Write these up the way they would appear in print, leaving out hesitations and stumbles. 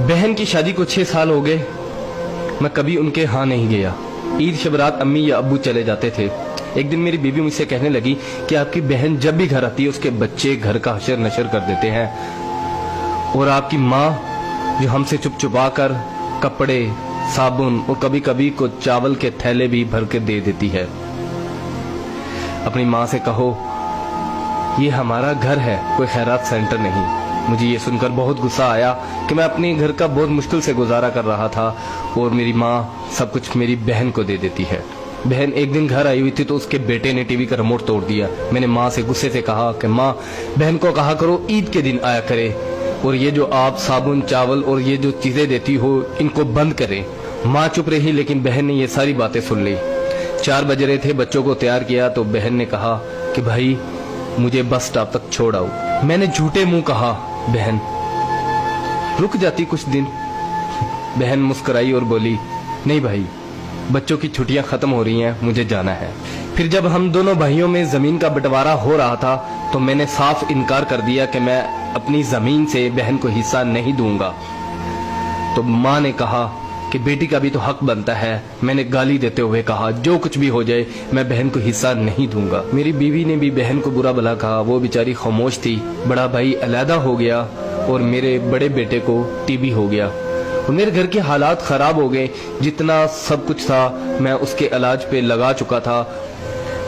बहन की शादी को 6 साल हो गए, मैं कभी उनके यहाँ नहीं गया। ईद शब रात अम्मी या अब्बू चले जाते थे। एक दिन मेरी बीवी मुझसे कहने लगी कि आपकी बहन जब भी घर आती है उसके बच्चे घर का हशर नशर कर देते हैं, और आपकी माँ जो हमसे चुप चुपा कर कपड़े, साबुन और कभी कभी को चावल के थैले भी भर के दे देती है। अपनी माँ से कहो ये हमारा घर है, कोई खैरात सेंटर नहीं। मुझे ये सुनकर बहुत गुस्सा आया कि मैं अपने घर का बहुत मुश्किल से गुजारा कर रहा था और मेरी माँ सब कुछ मेरी बहन को दे देती है। बहन एक दिन घर आई हुई थी तो उसके बेटे ने टीवी का रिमोट तोड़ दिया। मैंने माँ से गुस्से से कहा कि माँ, बहन को कहा करो ईद के दिन आया करे, और ये जो आप साबुन, चावल और ये जो चीजें देती हो इनको बंद करें। माँ चुप रही, लेकिन बहन ने ये सारी बातें सुन ली। 4 बज रहे थे, बच्चों को तैयार किया तो बहन ने कहा कि भाई मुझे बस स्टॉप तक छोड़ आओ। मैंने झूठे मुंह कहा बहन रुक जाती कुछ दिन। बहन मुस्कुराई और बोली नहीं भाई, बच्चों की छुट्टियां खत्म हो रही हैं, मुझे जाना है। फिर जब हम दोनों भाइयों में जमीन का बंटवारा हो रहा था तो मैंने साफ इनकार कर दिया कि मैं अपनी जमीन से बहन को हिस्सा नहीं दूंगा। तो माँ ने कहा कि बेटी का भी तो हक बनता है। मैंने गाली देते हुए कहा जो कुछ भी हो जाए मैं बहन को हिस्सा नहीं दूंगा। मेरी बीवी ने भी बहन को बुरा भला कहा, वो बेचारी खामोश थी। बड़ा भाई अलहदा हो गया और मेरे बड़े बेटे को टीबी हो गया और मेरे घर के हालात खराब हो गए। जितना सब कुछ था मैं उसके इलाज पे लगा चुका था।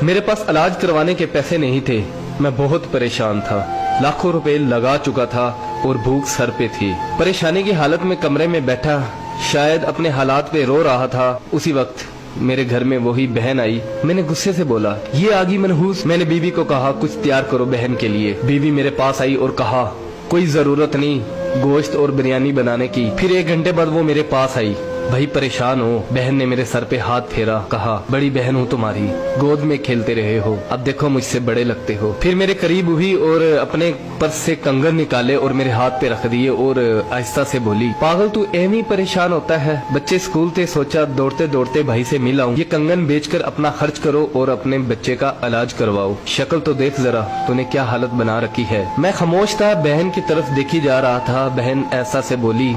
मेरे पास इलाज करवाने के पैसे नहीं थे, मैं बहुत परेशान था। लाखों रुपए लगा चुका था और भूख सर पे थी। परेशानी की हालत में कमरे में बैठा शायद अपने हालात पे रो रहा था। उसी वक्त मेरे घर में वही बहन आई। मैंने गुस्से से बोला ये आगी मनहूस। मैंने बीवी को कहा कुछ तैयार करो बहन के लिए। बीवी मेरे पास आई और कहा कोई जरूरत नहीं गोश्त और बिरयानी बनाने की। फिर 1 घंटे बाद वो मेरे पास आई। भाई परेशान हो। बहन ने मेरे सर पे हाथ फेरा, कहा बड़ी बहन हूँ तुम्हारी, गोद में खेलते रहे हो, अब देखो मुझसे बड़े लगते हो। फिर मेरे करीब हुई और अपने पर्स से कंगन निकाले और मेरे हाथ पे रख दिए और आहिस्ता से बोली पागल तू एवं परेशान होता है। बच्चे स्कूल थे, सोचा दौड़ते दौड़ते भाई से मिल आऊं। ये कंगन बेचकर अपना खर्च करो और अपने बच्चे का इलाज करवाओ। शक्ल तो देख जरा तूने क्या हालत बना रखी है। मैं खामोश था, बहन की तरफ देखी जा रहा था। बहन ऐसा से बोली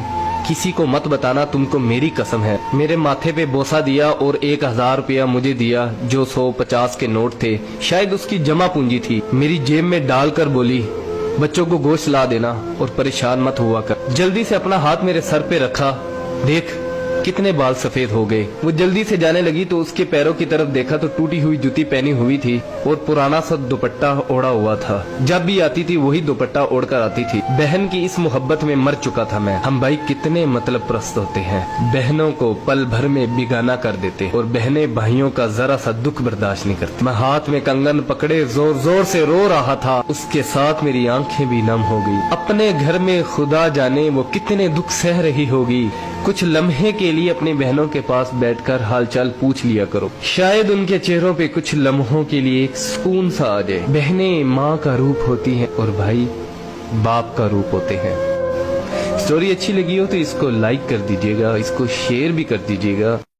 किसी को मत बताना, तुमको मेरी कसम है। मेरे माथे पे बोसा दिया और 1000 रुपया मुझे दिया जो 150 के नोट थे, शायद उसकी जमा पूंजी थी। मेरी जेब में डालकर बोली बच्चों को गोश्त ला देना और परेशान मत हुआ कर। जल्दी से अपना हाथ मेरे सर पे रखा, देख कितने बाल सफेद हो गए। वो जल्दी से जाने लगी तो उसके पैरों की तरफ देखा तो टूटी हुई जूती पहनी हुई थी और पुराना सा दुपट्टा ओढ़ा हुआ था। जब भी आती थी वही दुपट्टा ओढ़कर आती थी। बहन की इस मोहब्बत में मर चुका था मैं। हम भाई कितने मतलब प्रस्त होते हैं, बहनों को पल भर में बिगाना कर देते और बहनें भाइयों का जरा सा दुख बर्दाश्त नहीं करती। मैं हाथ में कंगन पकड़े जोर जोर से रो रहा था, उसके साथ मेरी आंखें भी नम हो गई। अपने घर में खुदा जाने वो कितने दुख सह रही होगी। कुछ लम्हे के लिए अपनी बहनों के पास बैठकर हालचाल पूछ लिया करो, शायद उनके चेहरों पे कुछ लम्हों के लिए एक सुकून सा आ जाए। बहनें माँ का रूप होती हैं और भाई बाप का रूप होते हैं। स्टोरी अच्छी लगी हो तो इसको लाइक कर दीजिएगा, इसको शेयर भी कर दीजिएगा।